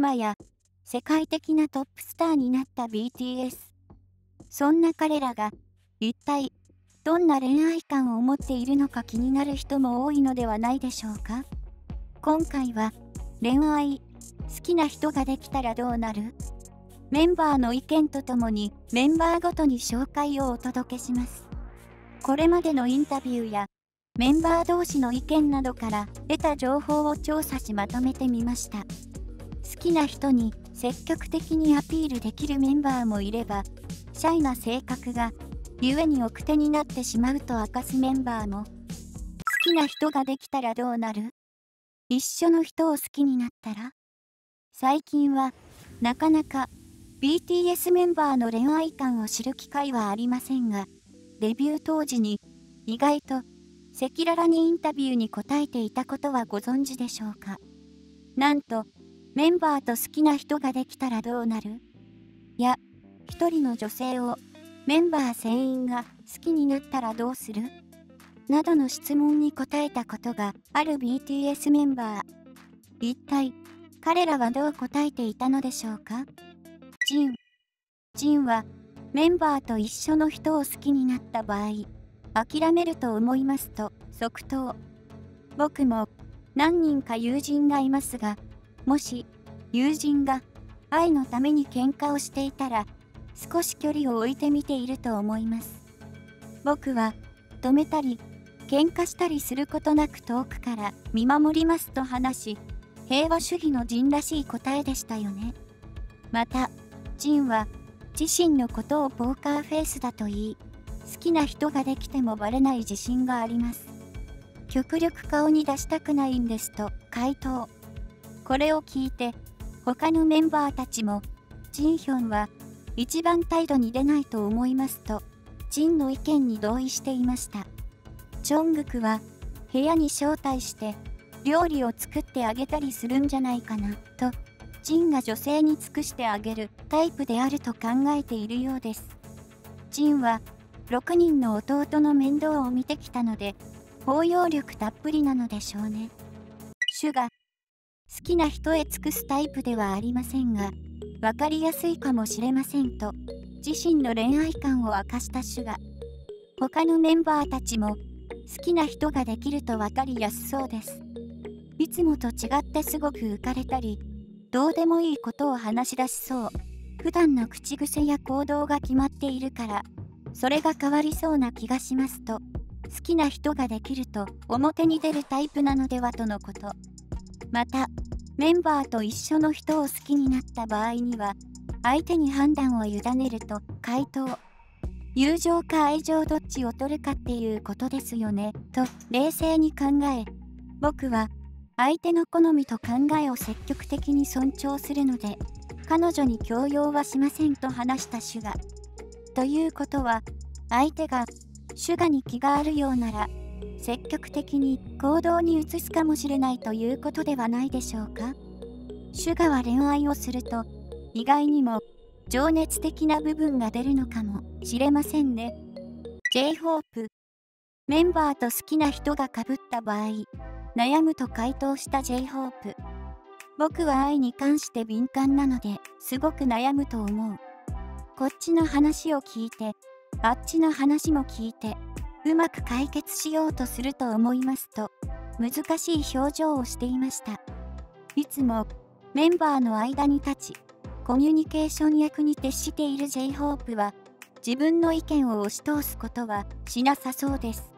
今や世界的なトップスターになった BTS。そんな彼らが一体どんな恋愛観を持っているのか気になる人も多いのではないでしょうか。今回は恋愛、好きな人ができたらどうなる？メンバーの意見とともにメンバーごとに紹介をお届けします。これまでのインタビューやメンバー同士の意見などから得た情報を調査しまとめてみました。好きな人に積極的にアピールできるメンバーもいれば、シャイな性格が故に奥手になってしまうと明かすメンバーも。好きな人ができたらどうなる？一緒の人を好きになったら？最近はなかなか BTS メンバーの恋愛観を知る機会はありませんが、デビュー当時に意外と赤裸々にインタビューに答えていたことはご存知でしょうか。なんとメンバーと好きな人ができたらどうなる？や一人の女性をメンバー全員が好きになったらどうする？などの質問に答えたことがある BTS メンバー。一体彼らはどう答えていたのでしょうか。ジンはメンバーと一緒の人を好きになった場合、諦めると思いますと即答。僕も何人か友人がいますが、もし友人が愛のために喧嘩をしていたら少し距離を置いてみていると思います。僕は止めたり喧嘩したりすることなく遠くから見守りますと話し、平和主義のジンらしい答えでしたよね。またジンは自身のことをポーカーフェイスだと言い、好きな人ができてもバレない自信があります。極力顔に出したくないんですと回答。これを聞いて他のメンバーたちも、ジンヒョンは一番態度に出ないと思いますとジンの意見に同意していました。ジョングクは部屋に招待して料理を作ってあげたりするんじゃないかなと、ジンが女性に尽くしてあげるタイプであると考えているようです。ジンは6人の弟の面倒を見てきたので包容力たっぷりなのでしょうね。シュが好きな人へ尽くすタイプではありませんが、分かりやすいかもしれませんと自身の恋愛観を明かしたシュが、他のメンバーたちも好きな人ができると分かりやすそうです。いつもと違ってすごく浮かれたり、どうでもいいことを話し出しそう。普段の口癖や行動が決まっているから、それが変わりそうな気がしますと、好きな人ができると表に出るタイプなのではとのこと。また、メンバーと一緒の人を好きになった場合には、相手に判断を委ねると回答。友情か愛情どっちを取るかっていうことですよね、と冷静に考え、僕は相手の好みと考えを積極的に尊重するので、彼女に強要はしませんと話したシュガ。ということは、相手がシュガに気があるようなら、積極的に行動に移すかもしれないということではないでしょうか。シュガは恋愛をすると、意外にも情熱的な部分が出るのかもしれませんね。J-HOPE。メンバーと好きな人が被った場合、悩むと回答した J-HOPE。僕は愛に関して敏感なのですごく悩むと思う。こっちの話を聞いて、あっちの話も聞いて、うまく解決しようとすると思いますと、難しい表情をしていました。いつもメンバーの間に立ち、コミュニケーション役に徹している J-HOPE は、自分の意見を押し通すことはしなさそうです。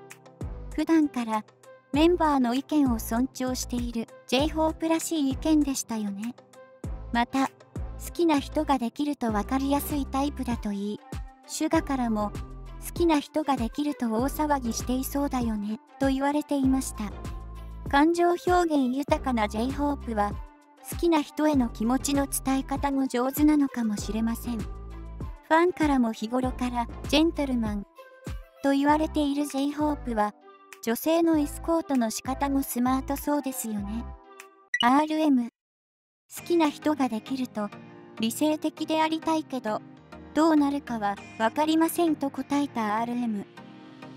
普段からメンバーの意見を尊重している J-HOPE らしい意見でしたよね。また、好きな人ができると分かりやすいタイプだといい、シュガからも好きな人ができると大騒ぎしていそうだよねと言われていました。感情表現豊かな J-HOPE は、好きな人への気持ちの伝え方も上手なのかもしれません。ファンからも日頃からジェントルマンと言われている J-HOPE は、女性のエスコートの仕方もスマートそうですよね。RM。好きな人ができると理性的でありたいけど、どうなるかは分かりませんと答えた RM。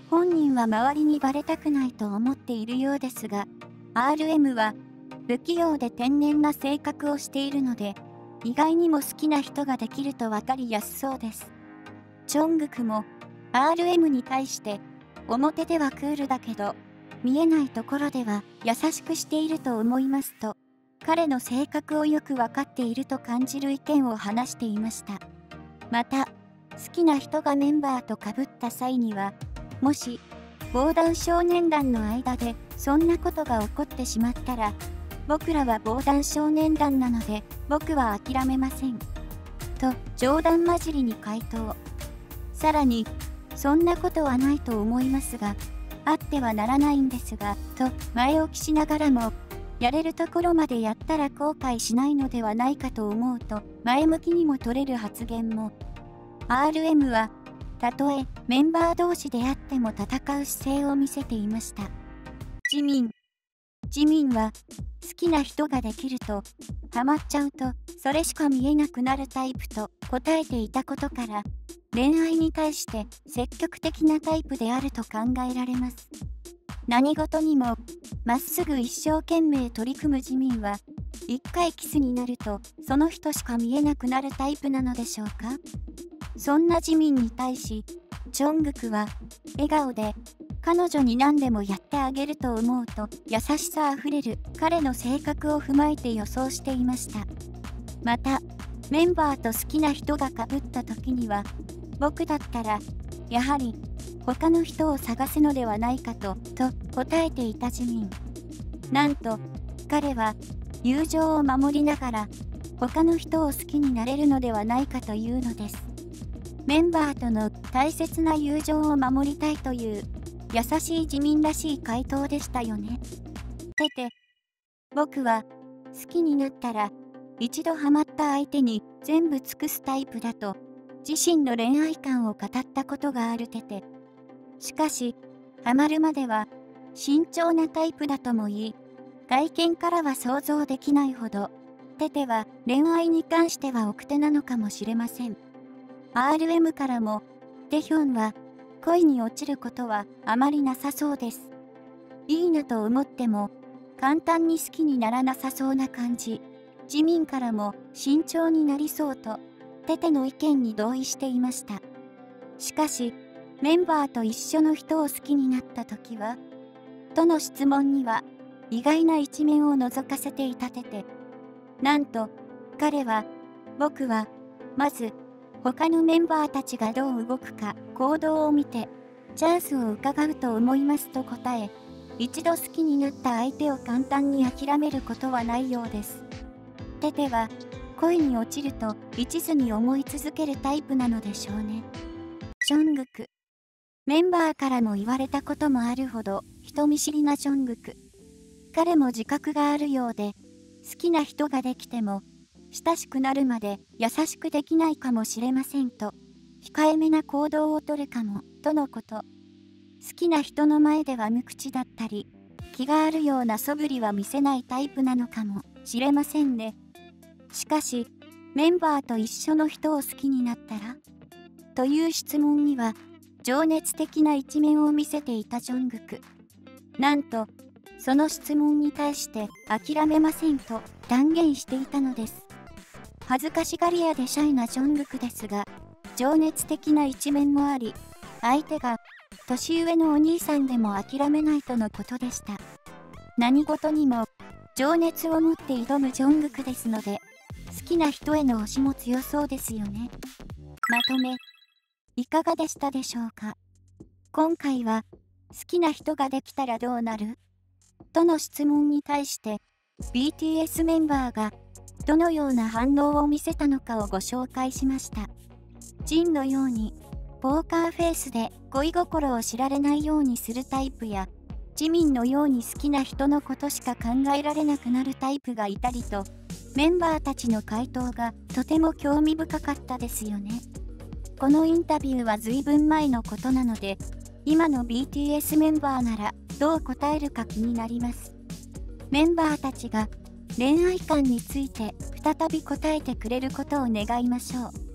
本人は周りにバレたくないと思っているようですが、RM は不器用で天然な性格をしているので、意外にも好きな人ができると分かりやすそうです。ジョングクも RM に対して表ではクールだけど見えないところでは優しくしていると思いますと、彼の性格をよく分かっていると感じる意見を話していました。また、好きな人がメンバーと被った際には、もし防弾少年団の間でそんなことが起こってしまったら、僕らは防弾少年団なので僕は諦めません。と冗談交じりに回答。さらに、そんなことはないと思いますが、あってはならないんですが、と前置きしながらも、やれるところまでやったら後悔しないのではないかと思うと前向きにも取れる発言も。RM は、たとえメンバー同士であっても戦う姿勢を見せていました。ジミンは、好きな人ができると、ハマっちゃうと、それしか見えなくなるタイプと答えていたことから、恋愛に対して積極的なタイプであると考えられます。何事にも、まっすぐ一生懸命取り組むジミンは、一回キスになると、その人しか見えなくなるタイプなのでしょうか。そんなジミンに対し、ジョングクは、笑顔で、彼女に何でもやってあげると思うと優しさあふれる彼の性格を踏まえて予想していました。また、メンバーと好きな人が被った時には、僕だったら、やはり他の人を探すのではないかと答えていたジミン。なんと、彼は友情を守りながら他の人を好きになれるのではないかというのです。メンバーとの大切な友情を守りたいという優しいジミンらしい回答でしたよね。僕は好きになったら一度ハマった相手に全部尽くすタイプだと自身の恋愛観を語ったことがあるしかし、ハマるまでは慎重なタイプだとも言い、外見からは想像できないほど、は恋愛に関しては奥手なのかもしれません。RM からも、テヒョンは恋に落ちることはあまりなさそうです。いいなと思っても、簡単に好きにならなさそうな感じ。ジミンからも慎重になりそうと、テの意見に同意していました。しかし、メンバーと一緒の人を好きになった時はとの質問には、意外な一面を覗かせていたなんと、彼は、僕は、まず、他のメンバーたちがどう動くか行動を見て、チャンスを伺うと思いますと答え、一度好きになった相手を簡単に諦めることはないようです。は、恋に落ちると一途に思い続けるタイプなのでしょうね。ジョングク。メンバーからも言われたこともあるほど人見知りなジョングク。彼も自覚があるようで、好きな人ができても、親しくなるまで優しくできないかもしれませんと、控えめな行動をとるかも、とのこと。好きな人の前では無口だったり、気があるような素振りは見せないタイプなのかもしれませんね。しかし、メンバーと一緒の人を好きになったらという質問には、情熱的な一面を見せていたジョングク。なんと、その質問に対して諦めませんと断言していたのです。恥ずかしがり屋でシャイなジョングクですが、情熱的な一面もあり、相手が年上のお兄さんでも諦めないとのことでした。何事にも情熱を持って挑むジョングクですので、好きな人への推しも強そうですよね。まとめ、いかがでしたでしょうか。今回は、好きな人ができたらどうなるとの質問に対して、BTS メンバーがどのような反応を見せたのかをご紹介しました。ジンのように、ポーカーフェイスで恋心を知られないようにするタイプや、ジミンのように好きな人のことしか考えられなくなるタイプがいたりと、メンバーたちの回答がとても興味深かったですよね。このインタビューは随分前のことなので、今の BTS メンバーならどう答えるか気になります。メンバーたちが恋愛観について再び答えてくれることを願いましょう。